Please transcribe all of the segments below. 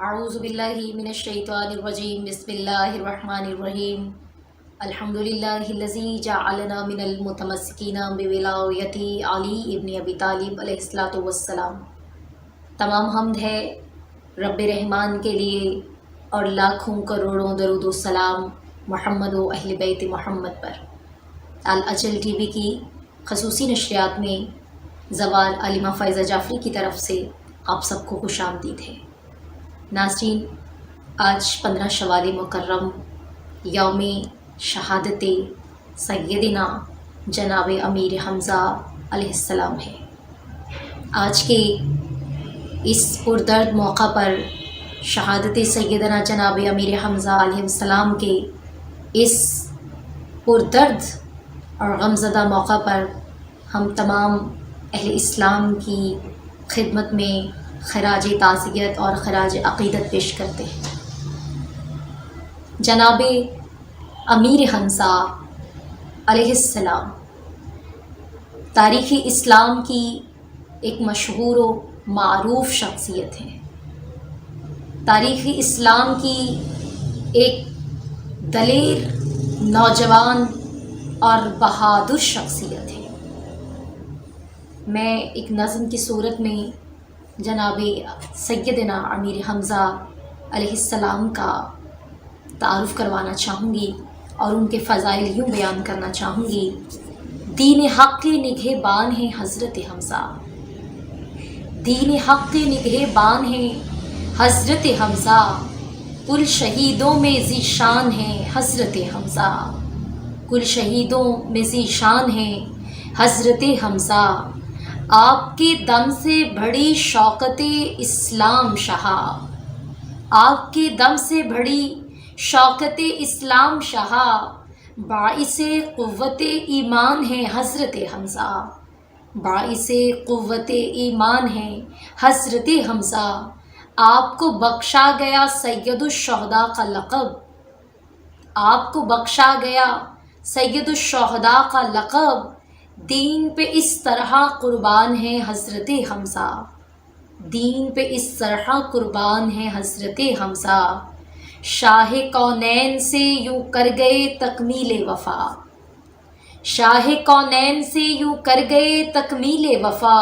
اعوذ باللہ من الشیطان الرجیم بسم اللہ الرحمن الرحیم الحمد للہ الذی جعلنا من المتمسکین بولایت علی ابن ابی طالب علیہ الصلوۃ والسلام۔ تمام حمد ہے رب رحمان کے لیے اور لاکھوں کروڑوں درود و سلام محمد و اہل بیت محمد پر۔ الاجل ٹی وی کی خصوصی نشریات میں زوال علیمہ فائزہ جعفری کی طرف سے آپ سب کو خوش آمدید ہے۔ ناظرین، آج 15 شوال مکرم یوم شہادت سیدنا جناب امیر حمزہ علیہ السلام ہے۔ آج کے اس پردرد موقع پر شہادت سیدنا جناب امیر حمزہ علیہ السلام کے اس پردرد اور غمزدہ موقع پر ہم تمام اہل اسلام کی خدمت میں خراج تعزیت اور خراج عقیدت پیش کرتے ہیں۔ جناب امیر حمزہ علیہ السلام تاریخ اسلام کی ایک مشہور و معروف شخصیت ہے، تاریخ اسلام کی ایک دلیر، نوجوان اور بہادر شخصیت ہے۔ میں ایک نظم کی صورت میں جناب سیدنا امیر حمزہ علیہ السلام کا تعارف کروانا چاہوں گی اور ان کے فضائل یوں بیان کرنا چاہوں گی۔ دین حق کے نگہبان ہیں حضرت حمزہ، دین حق کے نگہبان ہیں حضرت حمزہ، کل شہیدوں میں ذیشان ہیں حضرت حمزہ، کل شہیدوں میں ذیشان ہیں حضرت حمزہ۔ آپ کے دم سے بڑی شوکت اسلام شہا، آپ کے دم سے بڑی شوکت اسلام شہا، باعث قوت ایمان ہے حضرت حمزہ، باعث قوت ایمان ہے حضرت حمزہ۔ آپ کو بخشا گیا سید الشہداء کا لقب، آپ کو بخشا گیا سید الشہداء کا لقب، دین پہ اس طرح قربان ہے حضرت حمزہ، دین پہ اس طرح قربان ہے حضرت حمزہ۔ شاہ کونین سے یوں کر گئے تکمیل وفا، شاہ کونین سے یوں کر گئے تکمیل وفا،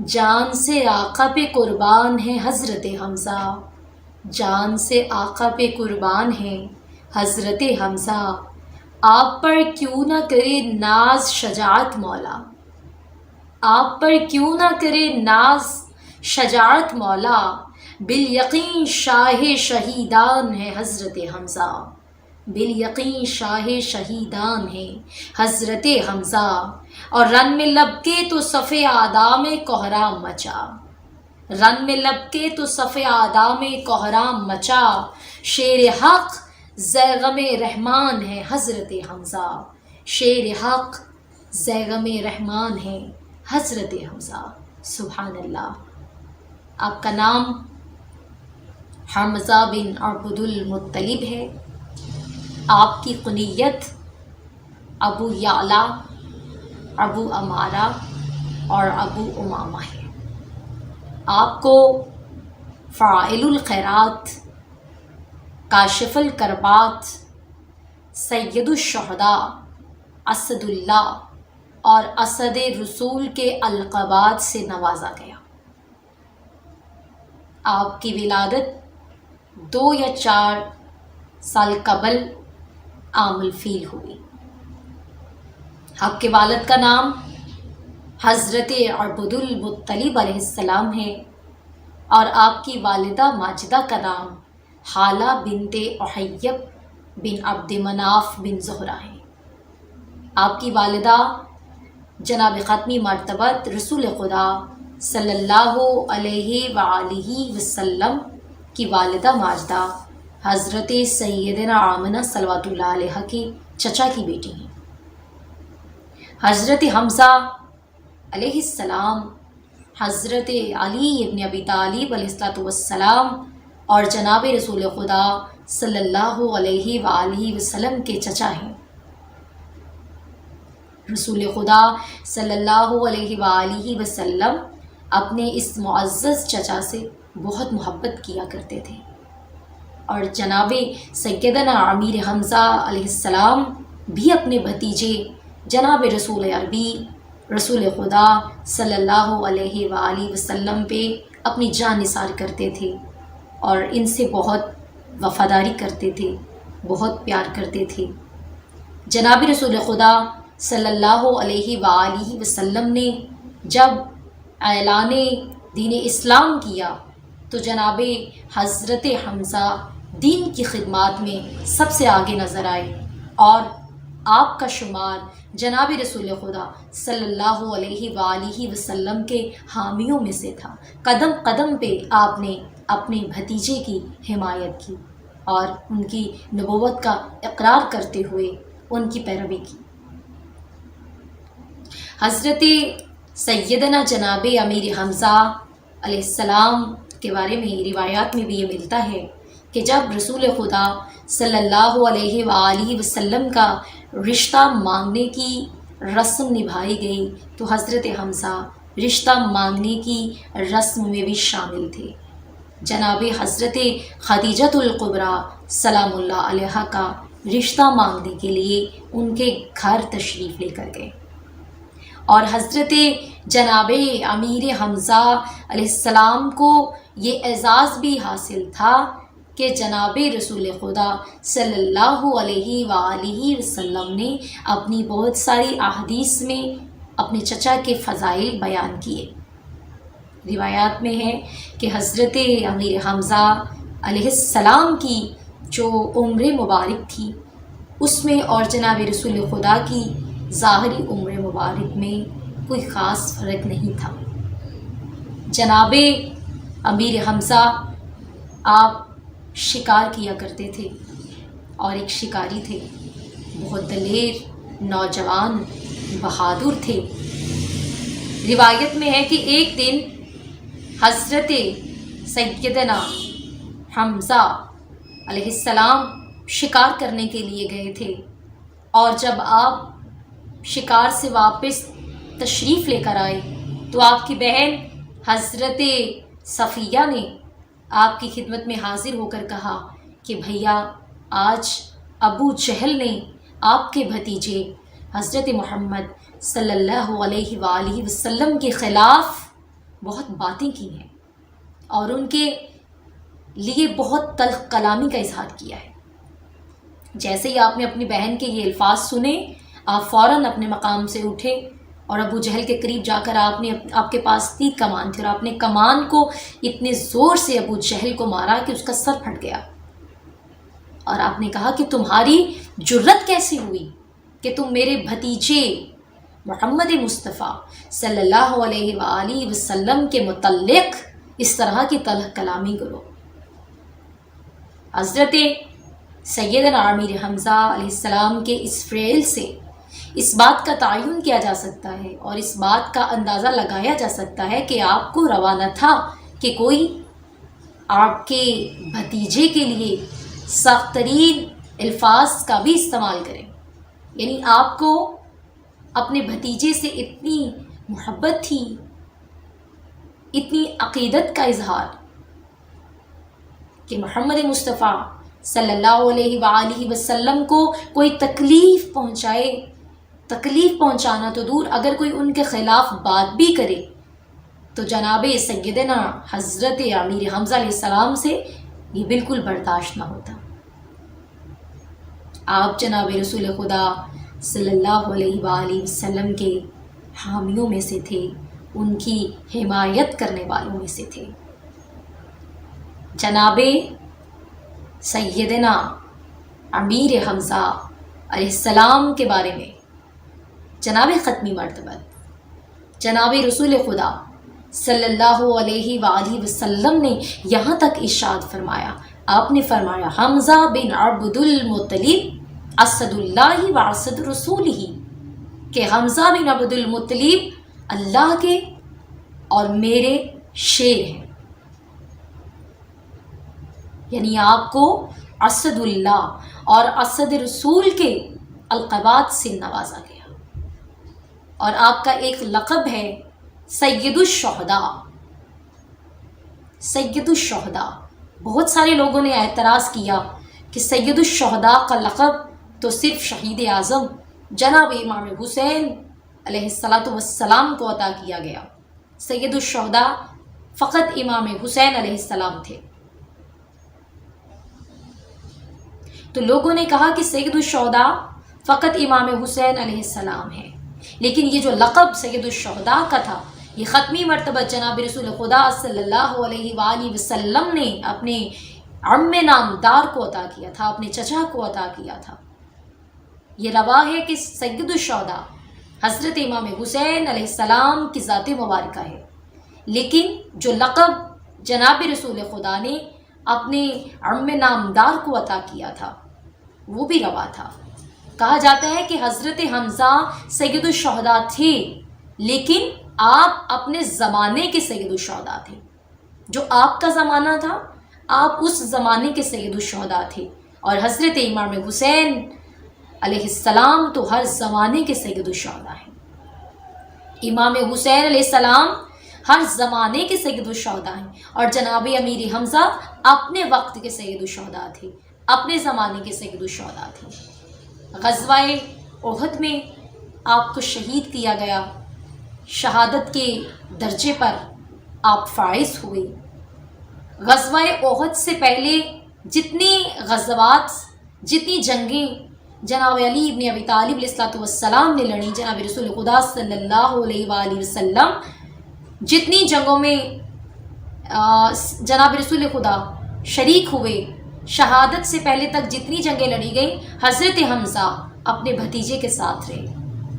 جان سے آقا پہ قربان ہے حضرت حمزہ، جان سے آقا پہ قربان ہے حضرت حمزہ۔ آپ پر کیوں نہ کرے ناز شجاعت مولا، آپ پر کیوں نہ کرے ناز شجاعت مولا، بالیقین شاہ شہیدان ہے حضرت حمزہ، بالیقین شاہ شہیدان ہے حضرت حمزہ۔ اور رن میں لب کے تو صف اعداء میں کوہرام مچا، رن میں لب کے تو صف اعداء میں کوہرام مچا، شیر حق ذیغم رحمان ہے حضرت حمزہ، شیر حق ذیغم رحمان ہے حضرت حمزہ۔ سبحان اللہ۔ آپ کا نام حمزہ بن عبد المطلب ہے، آپ کی کنیت ابو یعلا، ابو امارہ اور ابو امامہ ہے۔ آپ کو فاعل الخیرات، کاشف الکربات، سید الشہداء، اسد اللہ اور اسد رسول کے القابات سے نوازا گیا۔ آپ کی ولادت 2 یا 4 سال قبل عام الفیل ہوئی۔ آپ کے والد کا نام حضرت عبد المطلب علیہ السلام ہے اور آپ کی والدہ ماجدہ کا نام حالہ بنت احیب بن عبد مناف بن زہرہ ہے۔ آپ کی والدہ جناب ختمی مرتبت رسول خدا صلی اللہ علیہ وآلہ وسلم کی والدہ ماجدہ حضرت سیدنا آمنہ صلوات اللہ علیہ کے چچا کی بیٹی ہیں۔ حضرت حمزہ علیہ السلام حضرت علی ابن ابی طالب علیہ السلام اور جناب رسول خدا صلی اللہ علیہ وآلہ وسلم کے چچا ہیں۔ رسول خدا صلی اللہ علیہ وآلہ وسلم اپنے اس معزز چچا سے بہت محبت کیا کرتے تھے۔ اور جناب سیدنا امیر حمزہ علیہ السلام بھی اپنے بھتیجے جناب رسول عربی رسول خدا صلی اللہ علیہ وآلہ وسلم پہ اپنی جان نثار کرتے تھے اور ان سے بہت وفاداری کرتے تھے، بہت پیار کرتے تھے۔ جناب رسول خدا صلی اللہ علیہ وآلہ وسلم نے جب اعلان دین اسلام کیا تو جناب حضرت حمزہ دین کی خدمات میں سب سے آگے نظر آئے، اور آپ کا شمار جناب رسول خدا صلی اللہ علیہ وآلہ وسلم کے حامیوں میں سے تھا۔ قدم قدم پہ آپ نے اپنے بھتیجے کی حمایت کی اور ان کی نبوت کا اقرار کرتے ہوئے ان کی پیروی کی۔ حضرت سیدنا جناب امیر حمزہ علیہ السلام کے بارے میں روایات میں بھی یہ ملتا ہے کہ جب رسول خدا صلی اللہ علیہ وآلہ وسلم کا رشتہ مانگنے کی رسم نبھائی گئی تو حضرت حمزہ رشتہ مانگنے کی رسم میں بھی شامل تھے۔ جناب حضرت خدیجۃ الکبریٰ سلام اللہ علیہا کا رشتہ مانگنے کے لیے ان کے گھر تشریف لے کر گئے، اور حضرت جناب امیر حمزہ علیہ السلام کو یہ اعزاز بھی حاصل تھا کہ جناب رسول خدا صلی اللہ علیہ وآلہ وسلم نے اپنی بہت ساری احادیث میں اپنے چچا کے فضائل بیان کیے۔ روایات میں ہے کہ حضرت امیر حمزہ علیہ السلام کی جو عمر مبارک تھی اس میں اور جناب رسول خدا کی ظاہری عمر مبارک میں کوئی خاص فرق نہیں تھا۔ جناب امیر حمزہ آپ شکار کیا کرتے تھے اور ایک شکاری تھے، بہت دلیر، نوجوان، بہادر تھے۔ روایت میں ہے کہ ایک دن حضرت سیدنا حمزہ علیہ السلام شکار کرنے کے لیے گئے تھے، اور جب آپ شکار سے واپس تشریف لے کر آئے تو آپ کی بہن حضرت صفیہ نے آپ کی خدمت میں حاضر ہو کر کہا کہ بھیا آج ابو جہل نے آپ کے بھتیجے حضرت محمد صلی اللہ علیہ وآلہ وسلم کے خلاف بہت باتیں کی ہیں اور ان کے لیے بہت تلخ کلامی کا اظہار کیا ہے۔ جیسے ہی آپ نے اپنی بہن کے یہ الفاظ سنے، آپ فوراً اپنے مقام سے اٹھے اور ابو جہل کے قریب جا کر آپ کے پاس تیر کمان تھی، اور آپ نے کمان کو اتنے زور سے ابو جہل کو مارا کہ اس کا سر پھٹ گیا، اور آپ نے کہا کہ تمہاری جرت کیسے ہوئی کہ تم میرے بھتیجے محمد مصطفیٰ صلی اللہ علیہ وآلہ وسلم کے متعلق اس طرح کی تلخ کلامی کرو۔ حضرت سیدنا امیر حمزہ علیہ السلام کے اس فعل سے اس بات کا تعین کیا جا سکتا ہے اور اس بات کا اندازہ لگایا جا سکتا ہے کہ آپ کو روا نہ تھا کہ کوئی آپ کے بھتیجے کے لیے سخت ترین الفاظ کا بھی استعمال کرے، یعنی آپ کو اپنے بھتیجے سے اتنی محبت تھی، اتنی عقیدت کا اظہار کہ محمد مصطفیٰ صلی اللہ علیہ وآلہ وسلم کو کوئی تکلیف پہنچائے، تکلیف پہنچانا تو دور، اگر کوئی ان کے خلاف بات بھی کرے تو جناب سیدنا حضرت امیر حمزہ علیہ السلام سے یہ بالکل برداشت نہ ہوتا۔ آپ جناب رسول خدا صلی اللہ علیہ وآلہ وسلم کے حامیوں میں سے تھے، ان کی حمایت کرنے والوں میں سے تھے۔ جناب سیدنا امیر حمزہ علیہ السلام کے بارے میں جناب ختمی مرتبت جناب رسول خدا صلی اللہ علیہ وآلہ وسلم نے یہاں تک ارشاد فرمایا، آپ نے فرمایا حمزہ بن عبد المطلب اسد اللہ و اسد رسولہ، کہ حمزہ بن عبد المطلب اللہ کے اور میرے شیر ہیں، یعنی آپ کو اسد اللہ اور اسد رسول کے القابات سے نوازا گیا، اور آپ کا ایک لقب ہے سید الشہداء، سید الشہداء. بہت سارے لوگوں نے اعتراض کیا کہ سید الشہداء کا لقب تو صرف شہید اعظم جناب امام حسین علیہ السلام کو عطا کیا گیا. سید الشہداء فقط امام حسین علیہ السلام تھے. تو لوگوں نے کہا کہ سید الشہداء فقط امام حسین علیہ السلام ہے، لیکن یہ جو لقب سید الشہداء کا تھا یہ ختمی مرتبہ جناب رسول خدا صلی اللہ علیہ وآلہ وسلم نے اپنے عم نامدار کو عطا کیا تھا، اپنے چچا کو عطا کیا تھا. یہ روا ہے کہ سید الشہداء حضرت امام حسین علیہ السلام کی ذات مبارکہ ہے، لیکن جو لقب جناب رسول خدا نے اپنے عم نامدار کو عطا کیا تھا وہ بھی روا تھا. کہا جاتا ہے کہ حضرت حمزہ سید الشہداء تھے، لیکن آپ اپنے زمانے کے سید الشہداء تھے. جو آپ کا زمانہ تھا آپ اس زمانے کے سید الشہداء تھے، اور حضرت امام حسین علیہ السلام تو ہر زمانے کے سید الشہداء ہیں. امام حسین علیہ السلام ہر زمانے کے سید الشہداء ہیں، اور جناب امیر حمزہ اپنے وقت کے سید الشہداء تھے، اپنے زمانے کے سید الشہداء تھے. غزوہ احد میں آپ کو شہید کیا گیا، شہادت کے درجے پر آپ فائز ہوئے. غزوہ احد سے پہلے جتنی غزوات، جتنی جنگیں جناب علی ابن ابی طالب علیہ السلام نے لڑی، جناب رسول خدا صلی اللہ علیہ وآلہ وسلم جتنی جنگوں میں جناب رسول خدا شریک ہوئے، شہادت سے پہلے تک جتنی جنگیں لڑی گئیں حضرت حمزہ اپنے بھتیجے کے ساتھ رہے،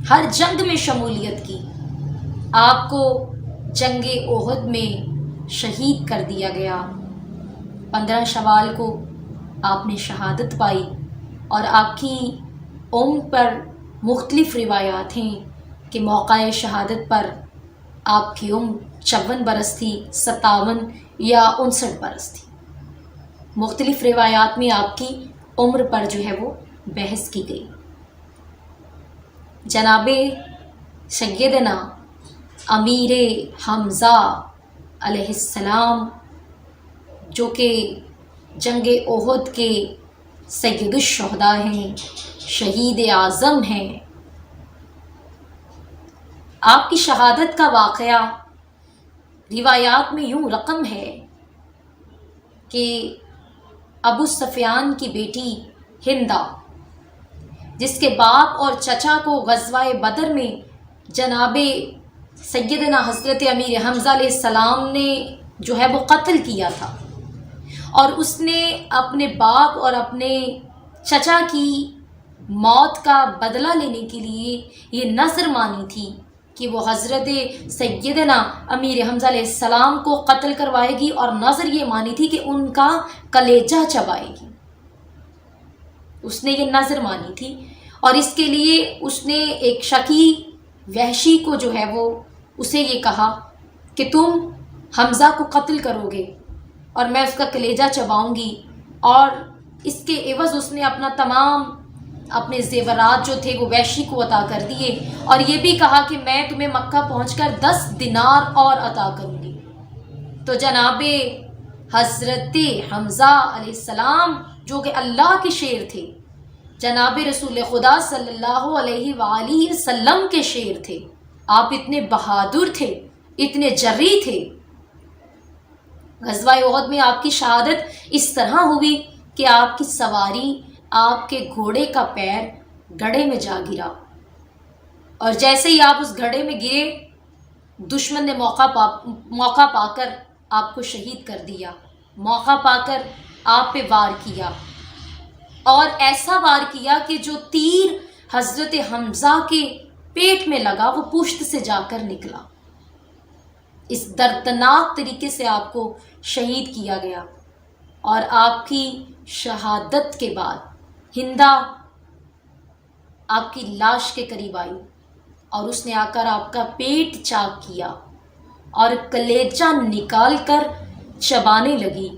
ہر جنگ میں شمولیت کی. آپ کو جنگ احد میں شہید کر دیا گیا. 15 شوال کو آپ نے شہادت پائی، اور آپ کی عمر پر مختلف روایات ہیں کہ موقع شہادت پر آپ کی عمر 54 برس تھی، 57 یا 59 برس تھی. مختلف روایات میں آپ کی عمر پر جو ہے وہ بحث کی گئی. جناب سیدنا امیر حمزہ علیہ السلام جو کہ جنگ احد کے سید الشہداء ہیں، شہید اعظم ہیں، آپ کی شہادت کا واقعہ روایات میں یوں رقم ہے کہ ابو سفیان کی بیٹی ہندہ، جس کے باپ اور چچا کو غزوہ بدر میں جناب سیدنا حضرت امیر حمزہ علیہ السلام نے جو ہے وہ قتل کیا تھا، اور اس نے اپنے باپ اور اپنے چچا کی موت کا بدلہ لینے کے لیے یہ نذر مانی تھی کہ وہ حضرت سیدنا امیر حمزہ علیہ السلام کو قتل کروائے گی، اور نذر یہ مانی تھی کہ ان کا کلیجہ چبائے گی. اس نے یہ نذر مانی تھی، اور اس کے لیے اس نے ایک شکی وحشی کو جو ہے وہ اسے یہ کہا کہ تم حمزہ کو قتل کرو گے اور میں اس کا کلیجہ چباؤں گی. اور اس کے عوض اس نے اپنے زیورات جو تھے وہ وحشی کو عطا کر دیے، اور یہ بھی کہا کہ میں تمہیں مکہ پہنچ کر 10 دینار اور عطا کروں گی. تو جناب حضرت حمزہ علیہ السلام جو کہ اللہ کے شیر تھے، جناب رسول خدا صلی اللہ علیہ وآلہ وسلم کے شیر تھے، آپ اتنے بہادر تھے، اتنے جری تھے. غزوہ احد میں آپ کی شہادت اس طرح ہوئی کہ آپ کی سواری، آپ کے گھوڑے کا پیر گڑھے میں جا گرا، اور جیسے ہی آپ اس گڑھے میں گرے دشمن نے موقع پا کر آپ کو شہید کر دیا، موقع پا کر آپ پہ وار کیا، اور ایسا وار کیا کہ جو تیر حضرت حمزہ کے پیٹ میں لگا وہ پشت سے جا کر نکلا. اس دردناک طریقے سے آپ کو شہید کیا گیا. اور آپ کی شہادت کے بعد ہندہ آپ کی لاش کے قریب آئی، اور اس نے آ کر آپ کا پیٹ چاک کیا اور کلیجہ نکال کر چبانے لگی،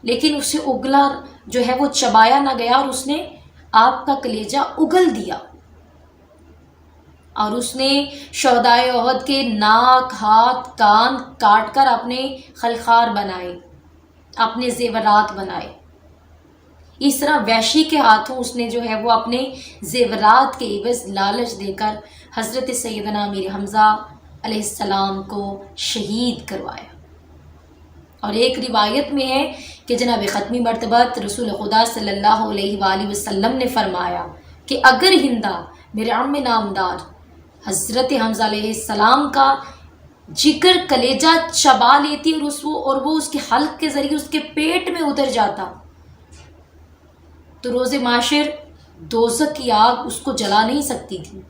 لیکن اسے اگلا جو ہے وہ چبایا نہ گیا، اور اس نے آپ کا کلیجہ اگل دیا. اور اس نے شہدائے احد کے ناک، ہاتھ، کان کاٹ کر اپنے خلخار بنائے، اپنے زیورات بنائے۔ اس طرح وحشی کے ہاتھوں اس نے جو ہے وہ اپنے زیورات کے عوض لالچ دے کر حضرت سیدنا امیر حمزہ علیہ السلام کو شہید کروایا۔ اور ایک روایت میں ہے کہ جناب ختمی مرتبت رسول خدا صلی اللہ علیہ وآلہ وسلم نے فرمایا کہ اگر ہندا میرے عم نامدار حضرت حمزہ علیہ السلام کا جگر کلیجہ چبا لیتی اور وہ اس کے حلق کے ذریعے اس کے پیٹ میں اتر جاتا تو روز معاشر دوزخ کی آگ اس کو جلا نہیں سکتی تھی۔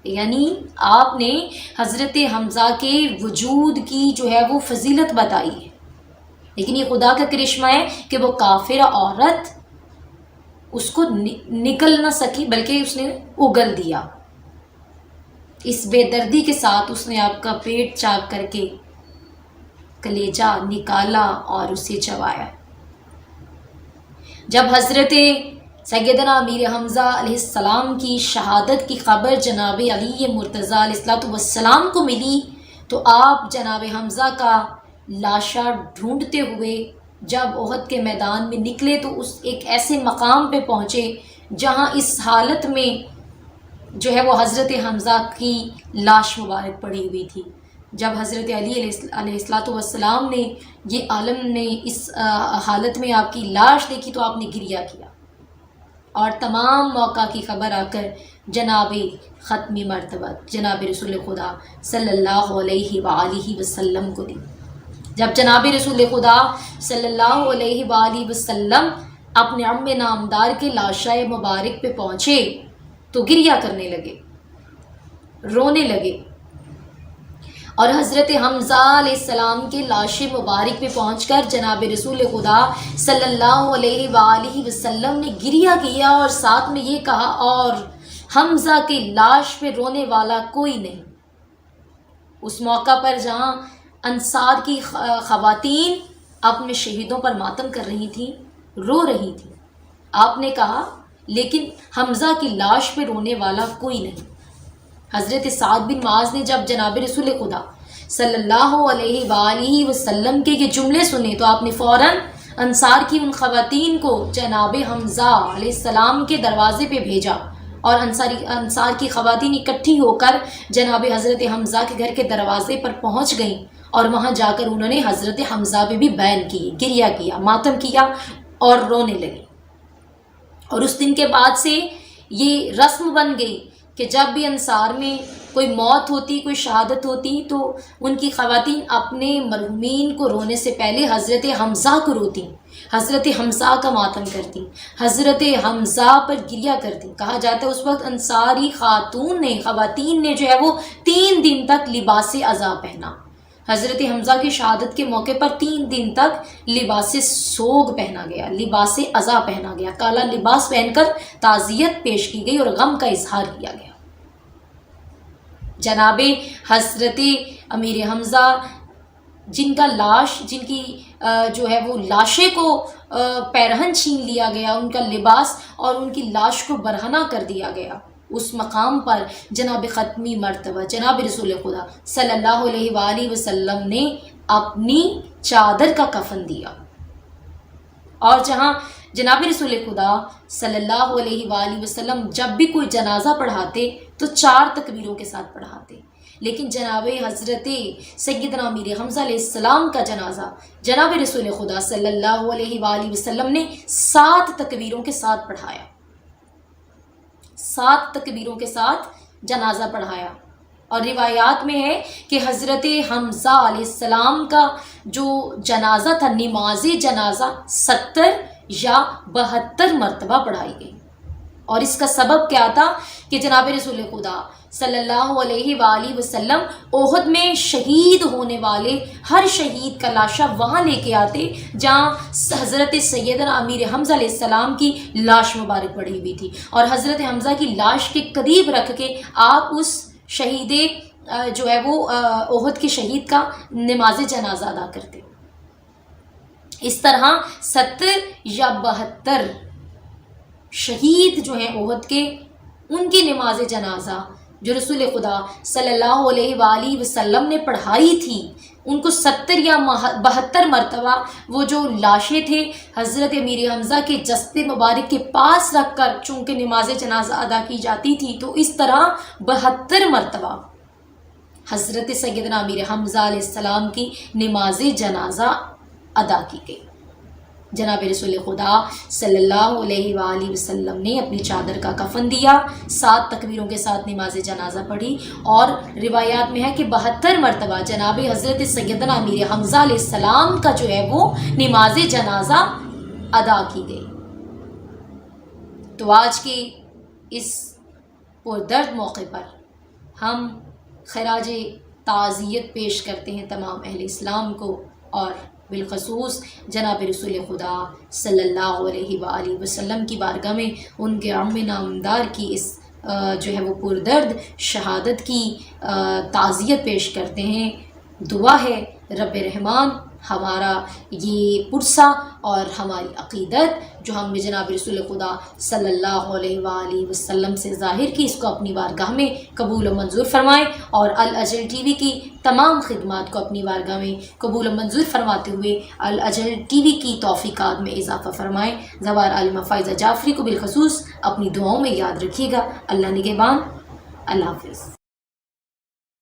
یعنی آپ نے حضرت حمزہ کے وجود کی جو ہے وہ فضیلت بتائی ہے، لیکن یہ خدا کا کرشمہ ہے کہ وہ کافرہ عورت اس کو نکل نہ سکی بلکہ اس نے اگل دیا۔ اس بے دردی کے ساتھ اس نے آپ کا پیٹ چاک کر کے کلیجہ نکالا اور اسے چبایا۔ جب حضرت سیدنا امیر حمزہ علیہ السلام کی شہادت کی خبر جناب علی مرتضیٰ علیہ السلام کو ملی تو آپ جناب حمزہ کا لاشا ڈھونڈتے ہوئے جب احد کے میدان میں نکلے تو اس ایک ایسے مقام پہ پہنچے جہاں اس حالت میں جو ہے وہ حضرت حمزہ کی لاش مبارک پڑی ہوئی تھی۔ جب حضرت علی علیہ السلام نے یہ عالم نے اس حالت میں آپ کی لاش دیکھی تو آپ نے گریہ کیا اور تمام موقع کی خبر آ کر جناب ختمی مرتبت جناب رسول خدا صلی اللہ علیہ وآلہ وسلم کو دی۔ جب جناب رسول خدا صلی اللہ علیہ وآلہ وسلم اپنے عم نامدار کے لاشہ مبارک پہ پہنچے تو گریہ کرنے لگے، رونے لگے، اور حضرت حمزہ علیہ السلام کے لاش مبارک پہ پہنچ کر جناب رسول خدا صلی اللہ علیہ وآلہ وسلم نے گریہ کیا اور ساتھ میں یہ کہا اور حمزہ کی لاش پہ رونے والا کوئی نہیں۔ اس موقع پر جہاں انصار کی خواتین اپنے شہیدوں پر ماتم کر رہی تھیں، رو رہی تھیں، آپ نے کہا لیکن حمزہ کی لاش پہ رونے والا کوئی نہیں۔ حضرت سعد بن معاذ نے جب جناب رسول خدا صلی اللہ علیہ وآلہ وسلم کے یہ جملے سنے تو آپ نے فوراً انصار کی ان خواتین کو جناب حمزہ علیہ السلام کے دروازے پہ بھیجا اور انصار کی خواتین اکٹھی ہو کر جناب حضرت حمزہ کے گھر کے دروازے پر پہنچ گئیں اور وہاں جا کر انہوں نے حضرت حمزہ پہ بھی بیان کی، گریہ کیا، ماتم کیا اور رونے لگے۔ اور اس دن کے بعد سے یہ رسم بن گئی کہ جب بھی انصار میں کوئی موت ہوتی، کوئی شہادت ہوتی تو ان کی خواتین اپنے مرحومین کو رونے سے پہلے حضرت حمزہ کو روتی، حضرت حمزہ کا ماتم کرتی، حضرت حمزہ پر گریہ کرتی۔ کہا جاتا ہے اس وقت انصاری خواتین نے جو ہے وہ 3 دن تک لباس عزا پہنا۔ حضرت حمزہ کی شہادت کے موقع پر 3 دن تک لباس سوگ پہنا گیا، لباس عزا پہنا گیا، کالا لباس پہن کر تعزیت پیش کی گئی اور غم کا اظہار کیا گیا۔ جناب حضرت امیر حمزہ جن کی جو ہے وہ لاشیں کو پیرہن چھین لیا گیا، ان کا لباس اور ان کی لاش کو برہنہ کر دیا گیا، اس مقام پر جناب ختمی مرتبہ جناب رسول خدا صلی اللہ علیہ وآلہ وسلم نے اپنی چادر کا کفن دیا۔ اور جہاں جناب رسول خدا صلی اللہ علیہ وآلہ وسلم جب بھی کوئی جنازہ پڑھاتے تو 4 تکبیروں کے ساتھ پڑھاتے، لیکن جناب حضرت سیدنا امیر حمزہ علیہ السلام کا جنازہ جناب رسول خدا صلی اللہ علیہ وآلہ وسلم نے 7 تکبیروں کے ساتھ پڑھایا، 7 تکبیروں کے ساتھ جنازہ پڑھایا۔ اور روایات میں ہے کہ حضرت حمزہ علیہ السلام کا جو جنازہ تھا، نماز جنازہ 70 یا 72 مرتبہ پڑھائی گئی۔ اور اس کا سبب کیا تھا کہ جناب رسول خدا صلی اللہ علیہ وآلہ وسلم احد میں شہید ہونے والے ہر شہید کا لاشا وہاں لے کے آتے جہاں حضرت سیدنا امیر حمزہ علیہ السلام کی لاش مبارک پڑی ہوئی تھی، اور حضرت حمزہ کی لاش کے قریب رکھ کے آپ اس شہید جو ہے وہ احد کے شہید کا نماز جنازہ ادا کرتے۔ اس طرح 70 یا 72 شہید جو ہیں احد کے، ان کی نماز جنازہ جو رسول خدا صلی اللہ علیہ وآلہ وسلم نے پڑھائی تھی، ان کو 70 یا 72 مرتبہ وہ جو لاشیں تھے حضرت امیر حمزہ کے جسد مبارک کے پاس رکھ کر چونکہ نماز جنازہ ادا کی جاتی تھی، تو اس طرح 72 مرتبہ حضرت سیدنا امیر حمزہ علیہ السلام کی نماز جنازہ ادا کی گئی۔ جناب رسول خدا صلی اللہ علیہ وآلہ وسلم نے اپنی چادر کا کفن دیا، 7 تکبیروں کے ساتھ نماز جنازہ پڑھی، اور روایات میں ہے کہ 72 مرتبہ جناب حضرت سیدنا امیر حمزہ علیہ السلام کا جو ہے وہ نماز جنازہ ادا کی گئی۔ تو آج کے اس پردرد موقع پر ہم خراج تعزیت پیش کرتے ہیں تمام اہل اسلام کو، اور بالخصوص جناب رسول خدا صلی اللہ علیہ وآلہ وسلم کی بارگاہ میں ان کے عم نامدار کی اس جو ہے وہ پردرد شہادت کی تعزیت پیش کرتے ہیں۔ دعا ہے رب رحمان ہمارا یہ پرسہ اور ہماری عقیدت جو ہم نے جناب رسول خدا صلی اللہ علیہ وآلہ وسلم سے ظاہر کی، اس کو اپنی بارگاہ میں قبول و منظور فرمائیں، اور الاجل ٹی وی کی تمام خدمات کو اپنی بارگاہ میں قبول و منظور فرماتے ہوئے الاجل ٹی وی کی توفیقات میں اضافہ فرمائیں۔ زوار عالمہ فائزہ جعفری کو بالخصوص اپنی دعاؤں میں یاد رکھیے گا۔ اللہ نگہبان، اللہ حافظ۔